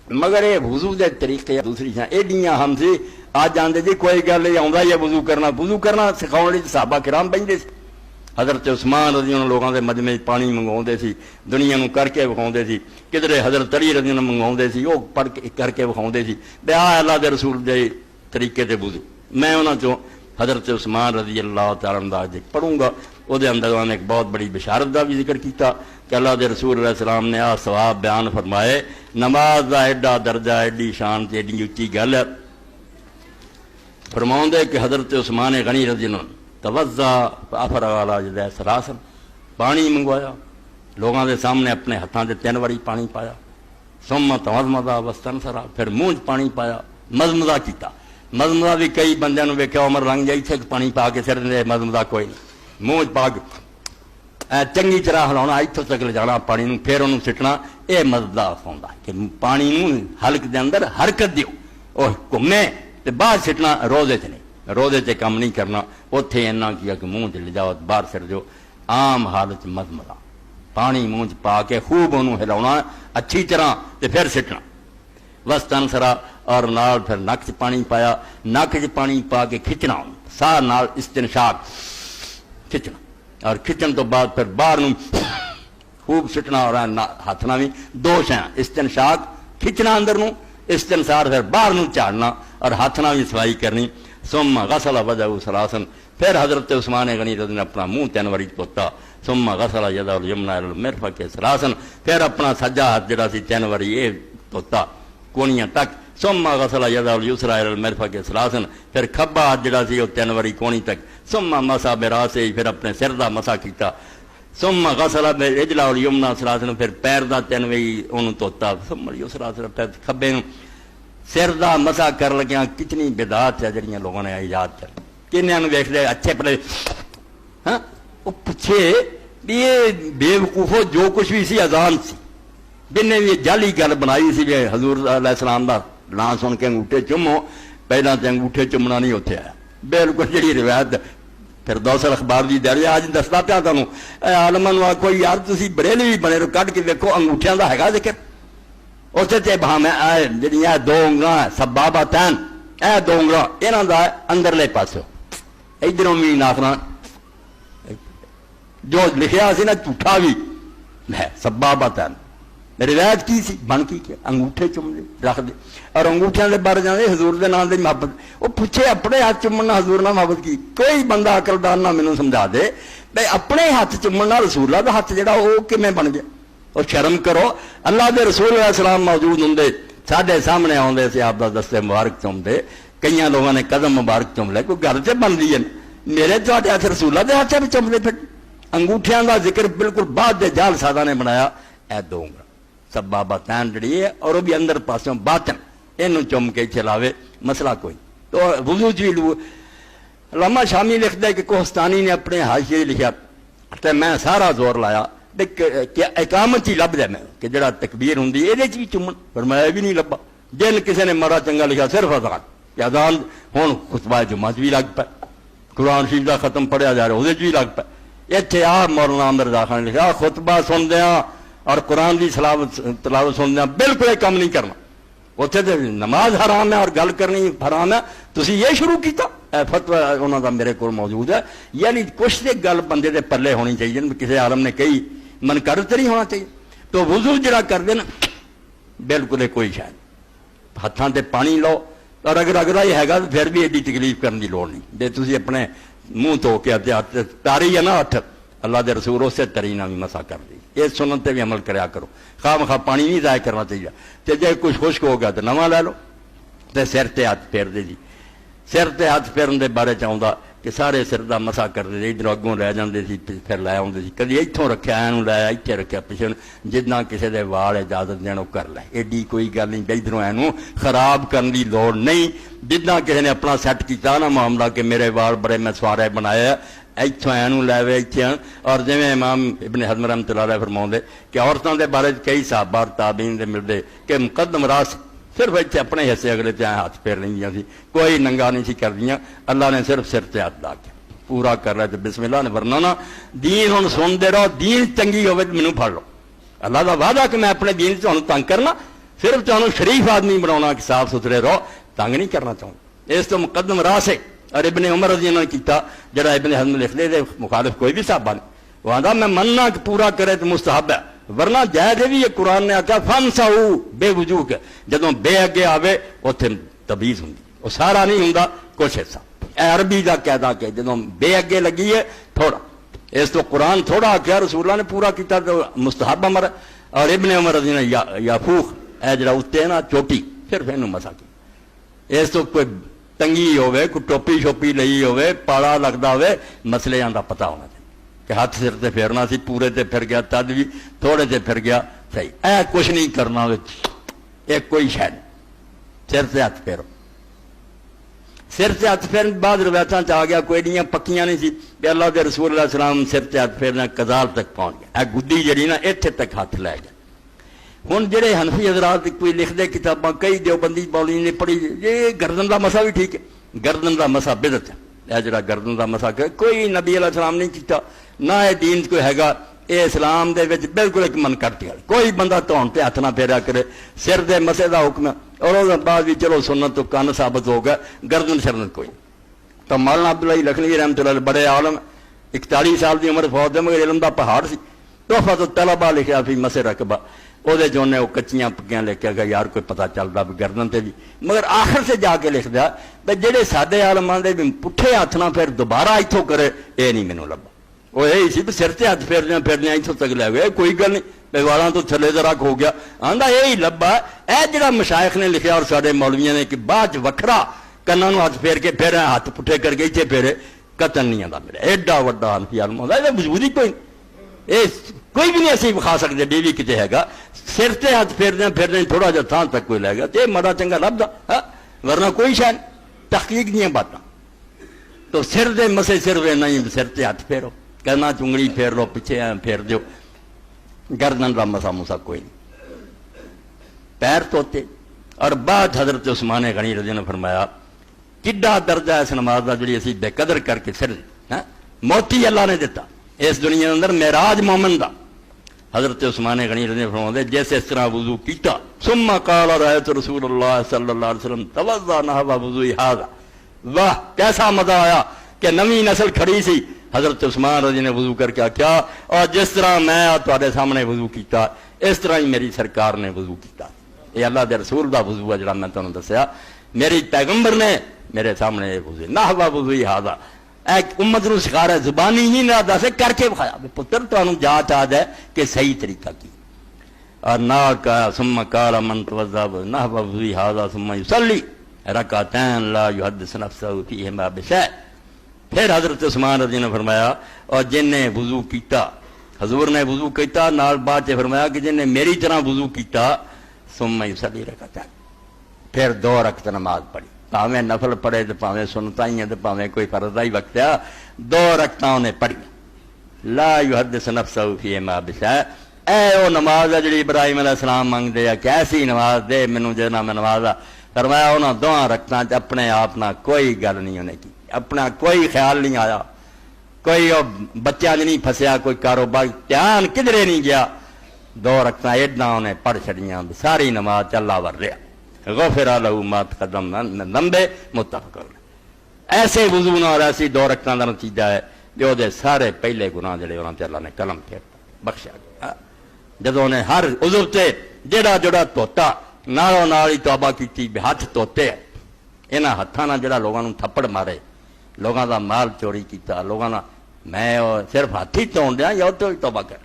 مگر یہ وضو دے طریقے دوسری شاہ ایڈیاں ہم سی آج جانتے جی کوئی گل نہیں آؤں ہی ہے وضو کرنا سکھاؤ صحابہ کرام پہنتے سی حضرت عثمان رضی اللہ لوگوں کے مجمے پانی منگوا سی دنیا نو کر کے وکھاؤ سی کدھر حضرت علی رضی اللہ منگوا سی وہ پڑھ کے کر کے وکھاؤ سی بے اللہ دے رسول دے طریقے تے وضو میں انہوں چوں حضرت عثمان رضی اللہ تعالیٰ عنہ پڑھوں گا وہ اندر انہوں نے ایک بہت بڑی بشارت کا بھی ذکر کیتا کہ اللہ دے رسول علیہ السلام نے آ ثواب بیان فرمائے نماز دا ایڈا درجہ ایڈی شان تے ایڈی اچھی گل ہے فرماؤں دے کہ حضرت عثمان غنی رضی اللہ توضا افرغ علی یدیہ ثلاثا پانی منگوایا لوگوں دے سامنے اپنے ہاتھوں دے 3 واری پانی پایا ثم تمضمض واستنثر پھر منہ پانی پایا مزمزہ کیتا مزمزہ بھی کئی بندیاں نوں ویکھیا عمر لنگ جائی تھے پانی پا کے سر دے مزمزہ کوئی نہیں منہ پا کے چنگی طرح ہلاؤنا اتوں تک لے جانا پانی نوں پھر انہوں سٹنا یہ مزدہ ہوندا کہ پانی نوں حلق دے اندر حرکت دیو اور گھومے تے باہر سٹنا روزے تے نہیں روزے تے کام نہیں کرنا اتنے اینا کیا کہ منہ لے جاؤ باہر سٹ دیو عام حالت مزمزہ پانی منہ پا کے خوب انہوں ہلاؤنا اچھی طرح تے پھر سٹنا وستنثرا اور نال پھر نک چ پانی پایا نک چ پانی پا کے کھچنا ساہ نال استنشاق کھچنا اور کھچن تو بعد پھر باہر خوب سٹنا اور ہاتھ نہ بھی 2 شیاں استنشاق کھچنا اندر نوں استنثار پھر باہر نوں جھاڑنا اور ہاتھ نہ بھی صفائی کرنی ثم غسل وجهه ثلاثا پھر حضرت عثمان غنی رضی اللہ اپنا منہ 3 واری دھوتا ثم غسل يده اليمنى الى المرفق ثلاثا پھر اپنا سجا ہاتھ جڑا سی 3 واری یہ دھوتا کونیاں تک ثم غسل يده اليسرى الى المرفق ثلاثا پھر کھبا ہاتھ جڑا سی وہ 3 واری کونی تک ثم مسح براسه پھر اپنے سر دا مسح کیتا ثم غسل برجله اليمنى ثلاثا پھر پیر دا 3 واری اونوں دھوتا ثم اليسرى پھر کھبے نوں سر دا مسا کر لگیا کتنی بدعات ہے جڑیاں لوگوں نے ایجاد کر کنیاں نوں ویکھ لے اچھے پڑے ہاں وہ پوچھے بھی یہ بے وقوفو جو کچھ بھی سی اذان سی جنہیں بھی جعلی گل بنائی سی کہ حضور علیہ السلام دا نام سن کے انگوٹھے چومو پہلا تے انگوٹھے چومنا نہیں اتنے آیا بالکل جڑی روایت پھر دوسر اخبار دی دہلی آج دستا پیا تمہوں عالماں نوں آکھو یار تسی بریلوی بنے کڈ کے ویکھو انگوٹھیاں دا ہے ذکر اسے تے بھاویں جڑیاں 2 انگلاں سبابتان 2 انگلاں انہاں دا اندرلے پاسوں ادھروں بھی ناخنا جو لکھیا سی نا جھوٹا بھی سبابتان روایت کی سی بن کی انگوٹھے چوم دے رکھ دے اور انگوٹھیاں دے بار جاندے حضور دے نام دی محبت وہ پوچھے اپنے ہاتھ چومنا حضور نال محبت کی کوئی بندہ عقلدار نہ مینوں سمجھا دے بھئی اپنے ہاتھ چومنا رسول اللہ دا ہاتھ جڑا وہ کیویں بن گیا اور شرم کرو اللہ دے رسول علیہ السلام موجود ہوں ساڈے سامنے آتے سے آپ کا دستے مبارک چومتے کئی لوگوں نے قدم مبارک چوم لے کوئی گھر سے بن رہی ہے میرے تو ہاتھ رسولہ کے ہاتھ بھی چومتے پھر انگوٹھیاں کا ذکر بالکل بعد دے جال سادہ نے بنایا اے 2 انگلاں سبابتان جڑی ہے اور وہ بھی اندر پاسوں باطن یہ چوم کے چلاوے مسئلہ کوئی تو وضو بھی علامہ شامی لکھتا ہے کہ کوہستانی نے اپنے حاشیے لکھا تو میں سارا زور لایا کہ اقامت ہی لبدا میں کہ جڑا تکبیر ہوں یہ بھی چومن پر میں بھی نہیں لبا جن کسی نے مارا چنگا لکھا صرف اذان کہ اذان ہوں خطبہ جمعہ بھی لگ پائے قرآن شریف کا ختم پڑھیا جا رہا وہ بھی لگ پائے اتنے آ مولانا عامر رضا خان نے لکھا خطبہ سندیاں اور قرآن کی تلاوت سندیاں بالکل کم نہیں کرنا اتنے تو نماز حرام ہے اور گل کرنی حرام ہے تسی یہ شروع کیتا فتویٰ انہوں کا میرے کو موجود ہے یعنی کچھ تے گل بندے دے پلے ہونی چاہیے کسی عالم نے کہی من کر تو نہیں ہونا چاہیے تو وضو جڑا کر دے نا بالکل کوئی شاید ہاتھاں تے پانی لو اور اگر اگلا یہ ہے تو پھر بھی ایڈی تکلیف کرنے کی لوڑ نہیں جی تھی اپنے منہ دھو کے تاری ہے نا ہاتھ اللہ دے رسول اسے تری نہ بھی مسا کر دی یہ سنت تے بھی عمل کریا کرو خواہ مخواہ پانی نہیں ضائع کرنا چاہیے تو جی کچھ خشک ہو گیا تو نواں لے لو تو سر تے ہاتھ پھیر دے جی سر تے ہاتھ پھیرن دے بارے چاہتا کہ سارے سر دا مسا کرتے تھے ادھر اگوں لے جاندے سی پھر لے آتے سی کدی اتوں رکھیا اینوں لایا اتنے رکھیا پیچھے جتنا کسی دے وال اجازت دین وہ کر لے ایڈی کوئی گل نہیں ادھروں اینوں خراب کرنے کی لوڑ نہیں جتنا کسی نے اپنا سیٹ کیتا نا معاملہ کہ میرے وال بڑے میں سوارے بنایا اتوں اینوں لے وے اتنے اور جی امام ابن حزم رحمۃ اللہ علیہ فرماؤں کہ عورتوں کے بارے کئی صحابہ اور تابعین دے ملتے کہ مقدم راس صرف اتنے اپنے حصے اگلے تے ہاتھ پھیر لینیاں سی کوئی ننگا نہیں سی کر دیا اللہ نے صرف سر تے ہاتھ لا کے پورا کر رہا ہے بسم اللہ نے ورنہ نا دین ہوں سنتے رہو دین چنگی ہوے تو مینوں پھڑ لو اللہ کا وعدہ کہ میں اپنے دین سے تنگ کرنا صرف تمہیں شریف آدمی بنانا کہ صاف ستھرے رہو، تنگ نہیں کرنا چاہوں۔ اس تو مقدم راہ سے اور ابن عمر رضی اللہ عنہ کیتا، جڑا ابن حزم لکھ دے دے مخالف کوئی بھی صحابہ نہیں، وہ آدھا میں مننا کہ پورا کرے تو مستحب ہے، ورنہ جائز بھی یہ قرآن نے آکھا فَانْسَوْا بے وجوہ کے، جدوں بے اگے آوے اتنے تبیز ہوں، وہ سارا نہیں ہوں کچھ حصہ۔ اے عربی کا قاعدہ کہ جدوں بے اگے لگی ہے تھوڑا، اس تو قرآن تھوڑا آکھیا، رسول اللہ نے پورا کیتا تو مستحب امر۔ اور ابن عمر رضی اللہ عنہ یافوخ اے جڑا اتنے نا چوٹی صرف اینو مسا کی، اس تو کوئی تنگی ہوئے، کوئی ٹوپی شوپی لئی ہوئے، پاڑا لگتا ہوئے، مسئلے کا پتہ ہونا چاہیے کہ ہاتھ سر تے پھیرنا سی، پورے تے پھر گیا تد بھی، تھوڑے تے پھر گیا صحیح، اے کچھ نہیں کرنا ایک کوئی شاید سر سے ہاتھ پھیرو۔ سر سے ہاتھ پھیرنے بعد روایتاں آ گیا، کوئی ایڈیاں پکیاں نہیں سی کہ اللہ کے رسول علیہ السلام سر سے ہاتھ پھیرنا کزال تک پہنچ گیا، اے گدی جڑی نا اتنے تک ہاتھ لے گیا۔ ہوں جڑے حنفی حضرات کوئی لکھ دے کتاباں، کئی دیوبندی مولوی نے پڑھی، یہ گردن کا مسا بھی ٹھیک ہے، گردن کا مسا بدعت ہے، یہ جڑا گردن کا مسا کہ کوئی نبی علیہ السلام نہیں کیتا، نہ یہ دین کوئی ہے، یہ اسلام دے وچ بالکل ایک من کرتی ہے، کوئی بندہ تون پہ ہاتھ نہ پھیرا کرے، سر دے مسے دا حکم ہے، اور اس بعد بھی چلو سنت تو کن ثابت ہو گیا، گردن شرنت کوئی۔ تو مولانا عبداللہ لکھنوی رحمۃ اللہ بڑے عالم، 41 سال کی عمر فوت ہے، مگر علم دا پہاڑ سی، تحفۃ الطلبہ لکھیا فی مسح رقبہ، وہ جو کچیاں پکیاں لے کے گا یار کوئی پتہ چلتا بھی گردن تے بھی، مگر آخر سے جا کے لکھ دیا بھائی جہے سارے عالمان دے بھی پٹھے ہاتھ نہ پھر دوبارہ اتوں کرے، یہ نہیں مینوں لبا۔ وہ یہی سی بھی سر سے ہاتھ پھیردیاں پھیردیاں اتوں تک لے گئے، کوئی گل نہیں بھائی والاں تو تھلے ذرا ہو گیا، آندا یہی لبا۔ اے جڑا مشائخ نے لکھیا اور سارے مولویاں نے کہ بعد وکھرا کناں نوں ہاتھ پھیر کے پھر ہاتھ پٹھے کر کے اتنے پھیرے، قطن نہیں آتا میرے ایڈا وڈا حنفی عالم ہوندا، یہ وجود ہی کوئی کوئی بھی نہیں اسی بکھا سکتے ڈیوی کتے ہے گا، سر سے ہاتھ پھیردیں پھیردیں تھوڑا جا تھان تک کوئی لے گا تو یہ مڑا چنگا لبدا، ورنہ کوئی شاید تحقیق نہیں باتاں۔ تو سر دے مسے صرف نہیں، سر سے ہاتھ پھیرو، کہنا چنگڑی پھیر لو، پیچھے پھیر دیو، گردن کا مسا مسا کوئی نہیں۔ پیر توتے اور بعد حضرت عثمان غنی رضی اللہ عنہ نے فرمایا کڈا درجہ اس نماز کا جڑی اسی بے قدر کر کے سر موتی اللہ نے دیتا اس دنیا اندر معراج مومن دا۔ حضرت عثمان غنی رضی اللہ عنہ فرماتے جیسے اس طرح وضو کیتا، ثم قال رأيت رسول اللہ صلی اللہ علیہ وسلم توضأ نحو وضوء هذا، واہ کیسا مزہ آیا کہ نویں نسل کھڑی سی، حضرت عثمان رضی نے وضو کر کے کیا، اور جس طرح میں تہاڈے سامنے وضو کیتا اس طرح ہی میری سرکار نے وضو کیتا۔ یہ اللہ دے رسول دا وضو ہے جڑا میں تانوں دسیا، میری پیغمبر نے میرے سامنے وضو نحو وضوء هذا، ایک امت نو سکھا رہا ہے، زبانی ہی نہ دس کر کے بخایا پتر تانوں جانچ آد ہے کہ صحیح طریقہ کی، اور نہ کہا ثم قال من توضأ نحو وضوء هذا ثم يصلي رکعتین لا يحدث نفسه فیہما بشیء۔ پھر حضرت عثمان رضی اللہ عنہ نے فرمایا اور جن نے وضو کیتا، حضور نے وضو کیتا، نال بعد سے فرمایا کہ جن نے میری طرح وضو کیتا ثم يصلي رکعتین، پھر 2 رکعت نماز پڑھی، پاویں نفل پڑھے تو پاویں سنتا ہی ہے تو پاویں کوئی فرض ہی وقت ہے، 2 رکعتاں نے پڑھی، لا يحدث نفسه فیہما بشیء۔ اے او نماز ہے جڑی ابراہیم علیہ السلام منگ دے، کیسی نماز دے مینوں جنا میں نماز آ، فرمایا انہاں 2 رکعتاں چ اپنے آپ نہ کوئی گل نہیں انہیں کی، اپنا کوئی خیال نہیں آیا، کوئی بچہ نہیں پھسیا، کوئی کاروبار دھیان کدھرے نہیں گیا، 2 رکعتاں ایڈاں انہیں پڑھ چھڑیاں، ساری نماز چ اللہ ور رہا، غفر له ما تقدم من ذنبه، متفق علیہ۔ ایسے وضو نال ایسی 2 رکعتاں دا نتیجہ ہے کہ وہ سارے پہلے گناہ جڑے انہاں تے اللہ نے قلم پھیرتا بخشا گیا۔ جدوں نے ہر عضو تے جڑا جڑا دھوتا نالوں نال ہی توبہ کیتی، ہاتھ دھوتے، انہاں ہتھاں نال جڑا لوگاں نوں تھپڑ مارے، لوگاں دا مال چوری کیتا، لوگاں نال میں صرف ہاتھ ہی دھون دیا یا توبہ کر